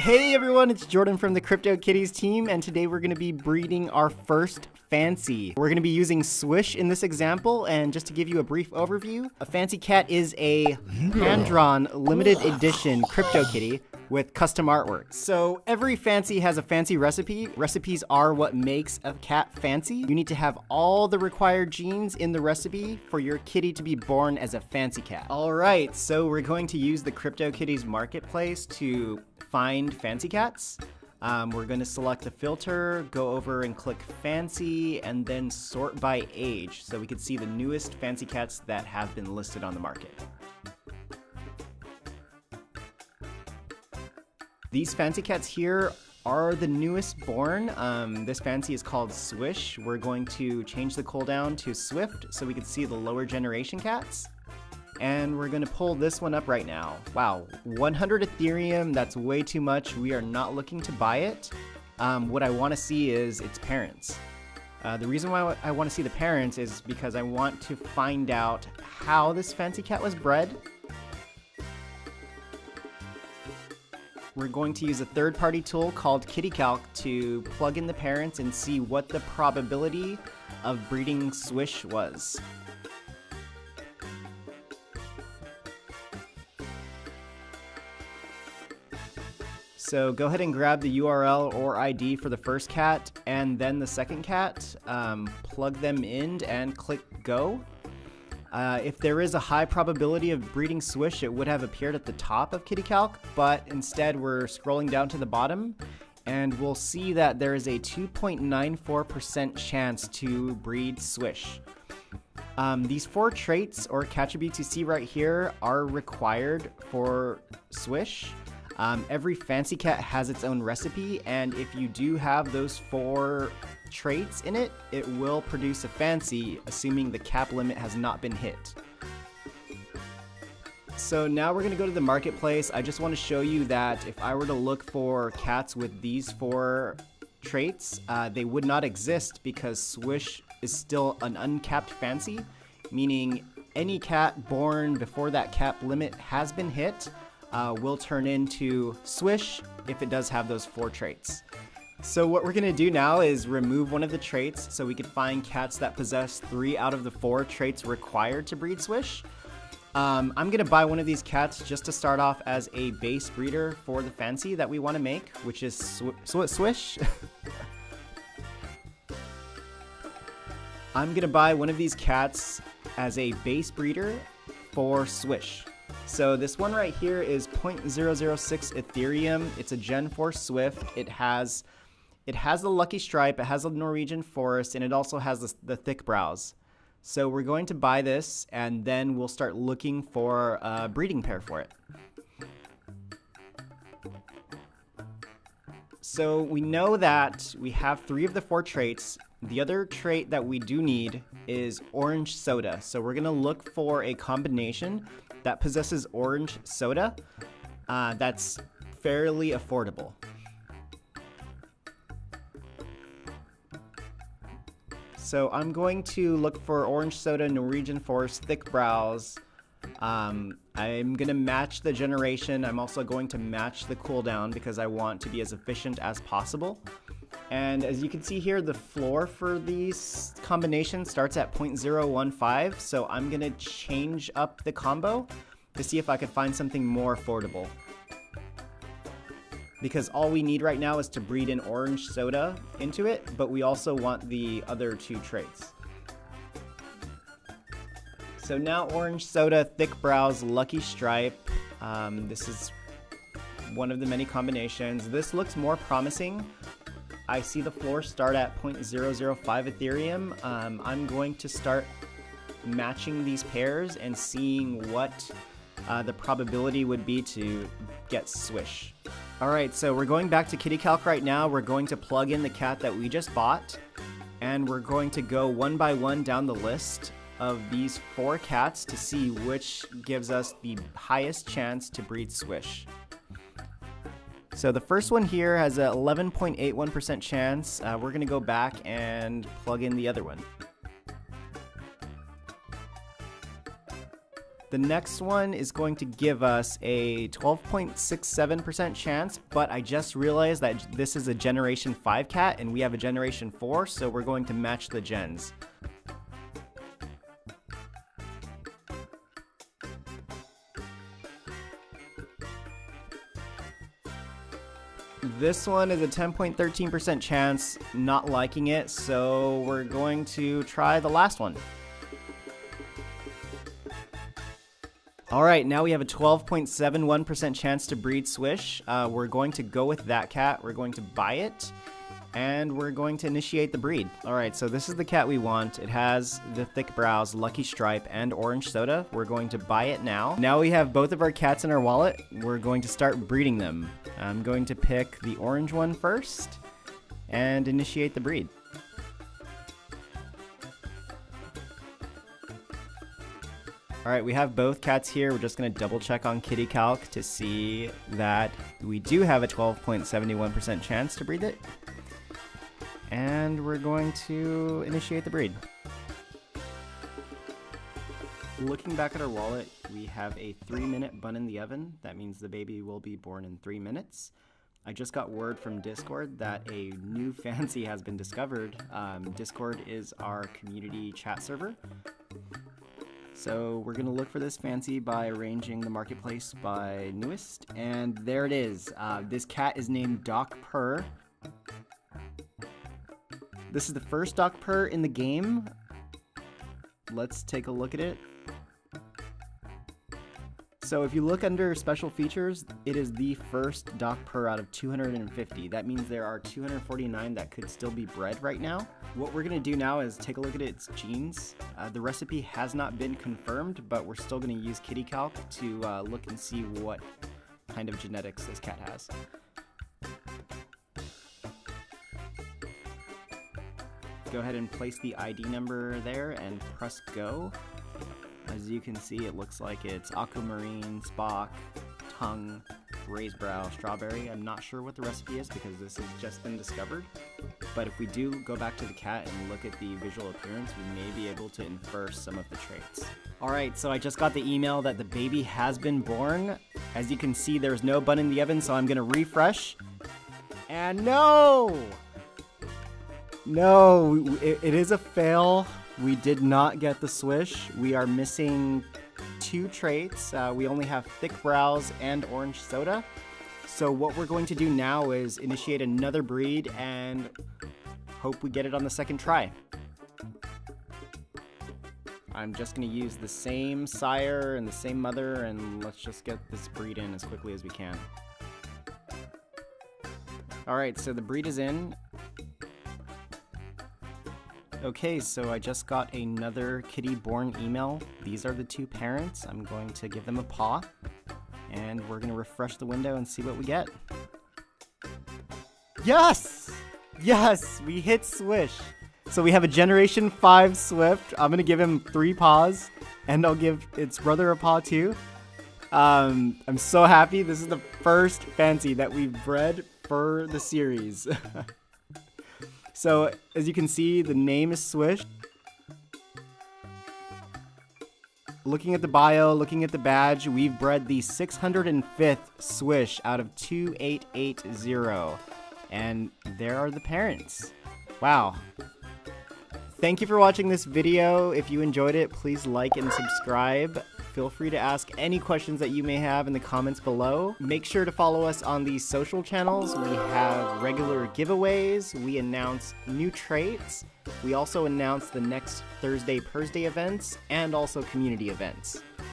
Hey everyone, it's Jordan from the CryptoKitties team, and today we're going to be breeding our first fancy. We're going to be using Swish in this example, and just to give you a brief overview, a fancy cat is a hand-drawn limited edition CryptoKitty with custom artwork. So every fancy has a fancy recipe. Recipes are what makes a cat fancy. You need to have all the required genes in the recipe for your kitty to be born as a fancy cat. Alright, so we're going to use the CryptoKitties marketplace to find fancy cats. We're going to select the filter, go over and click fancy, and then sort by age so we can see the newest fancy cats that have been listed on the market. These fancy cats here are the newest born. This fancy is called Swish. We're going to change the cooldown to Swift so we can see the lower generation cats. And we're gonna pull this one up right now. Wow, 100 Ethereum, that's way too much. We are not looking to buy it. What I wanna see is its parents. The reason why I wanna see the parents is because I want to find out how this fancy cat was bred. We're going to use a third-party tool called KittyCalc to plug in the parents and see what the probability of breeding Swish was. So go ahead and grab the URL or ID for the first cat and then the second cat, plug them in and click go. If there is a high probability of breeding Swish, it would have appeared at the top of KittyCalc, but instead we're scrolling down to the bottom and we'll see that there is a 2.94% chance to breed Swish. These 4 traits or cattributes you see right here are required for Swish. Every fancy cat has its own recipe, and if you do have those 4 traits in it, it will produce a fancy, assuming the cap limit has not been hit. So now we're going to go to the marketplace. I just want to show you that if I were to look for cats with these 4 traits, they would not exist because Swish is still an uncapped fancy, meaning any cat born before that cap limit has been hit will turn into Swish if it does have those 4 traits. So what we're going to do now is remove one of the traits so we can find cats that possess 3 out of the 4 traits required to breed Swish. I'm going to buy one of these cats just to start off as a base breeder for the fancy that we want to make, which is Swish. I'm going to buy one of these cats as a base breeder for Swish. So this one right here is 0.006 Ethereum. It's a Gen 4 Swift. It has the lucky stripe, it has a Norwegian forest, and it also has the thick brows. So we're going to buy this, and then we'll start looking for a breeding pair for it. So we know that we have 3 of the 4 traits. The other trait that we do need is orange soda. So we're going to look for a combination that possesses orange soda that's fairly affordable. So I'm going to look for orange soda, Norwegian forest, thick brows. I'm going to match the generation. I'm also going to match the cooldown because I want to be as efficient as possible. And as you can see here, the floor for these combinations starts at 0.015, so I'm going to change up the combo to see if I could find something more affordable. Because all we need right now is to breed an orange soda into it, but we also want the other 2 traits. So now orange soda, thick brows, lucky stripe. This is one of the many combinations. This looks more promising. I see the floor start at 0.005 Ethereum. I'm going to start matching these pairs and seeing what the probability would be to get Swish. Alright, so we're going back to KittyCalc right now. We're going to plug in the cat that we just bought, and we're going to go one by one down the list of these 4 cats to see which gives us the highest chance to breed Swish. So the first one here has a 11.81% chance. We're going to go back and plug in the other one. The next one is going to give us a 12.67% chance, but I just realized that this is a Generation 5 cat and we have a Generation 4, so we're going to match the gens. This one is a 10.13% chance, not liking it, so we're going to try the last one. Alright, now we have a 12.71% chance to breed Swish. We're going to go with that cat, we're going to buy it, and we're going to initiate the breed. Alright, so this is the cat we want. It has the thick brows, lucky stripe, and orange soda. We're going to buy it now. Now we have both of our cats in our wallet. We're going to start breeding them. I'm going to pick the orange one first and initiate the breed. Alright, we have both cats here. We're just going to double check on Kitty Calc to see that we do have a 12.71% chance to breed it. And we're going to initiate the breed. Looking back at our wallet, we have a 3-minute bun in the oven. That means the baby will be born in 3 minutes. I just got word from Discord that a new fancy has been discovered. Discord is our community chat server. So we're going to look for this fancy by arranging the marketplace by newest. And there it is. This cat is named Doc Purr. This is the first Doc Purr in the game. Let's take a look at it. So if you look under special features, it is the first Doc Purr out of 250. That means there are 249 that could still be bred right now. What we're going to do now is take a look at its genes. The recipe has not been confirmed, but we're still going to use Kitty Calc to look and see what kind of genetics this cat has. Go ahead and place the ID number there and press go. As you can see, it looks like it's aquamarine, Spock, tongue, raised brow, strawberry. I'm not sure what the recipe is because this has just been discovered. But if we do go back to the cat and look at the visual appearance, we may be able to infer some of the traits. Alright, so I just got the email that the baby has been born. As you can see, there's no bun in the oven, so I'm going to refresh. And no! No, it is a fail. We did not get the Swish. We are missing 2 traits. We only have thick brows and orange soda. So what we're going to do now is initiate another breed and hope we get it on the second try. I'm just going to use the same sire and the same mother, and let's just get this breed in as quickly as we can. Alright, so the breed is in. Okay, so I just got another kitty born email. These are the 2 parents. I'm going to give them a paw, and we're going to refresh the window and see what we get. Yes! Yes! We hit Swish! So we have a Generation 5 Swift. I'm going to give him 3 paws, and I'll give its brother a paw too. I'm so happy. This is the first fancy that we've bred for the series. So, as you can see, the name is Swish. Looking at the bio, looking at the badge, we've bred the 605th Swish out of 2880. And there are the parents. Wow. Thank you for watching this video. If you enjoyed it, please like and subscribe. Feel free to ask any questions that you may have in the comments below. Make sure to follow us on these social channels. We have regular giveaways. We announce new traits. We also announce the next Thursday Thursday events and also community events.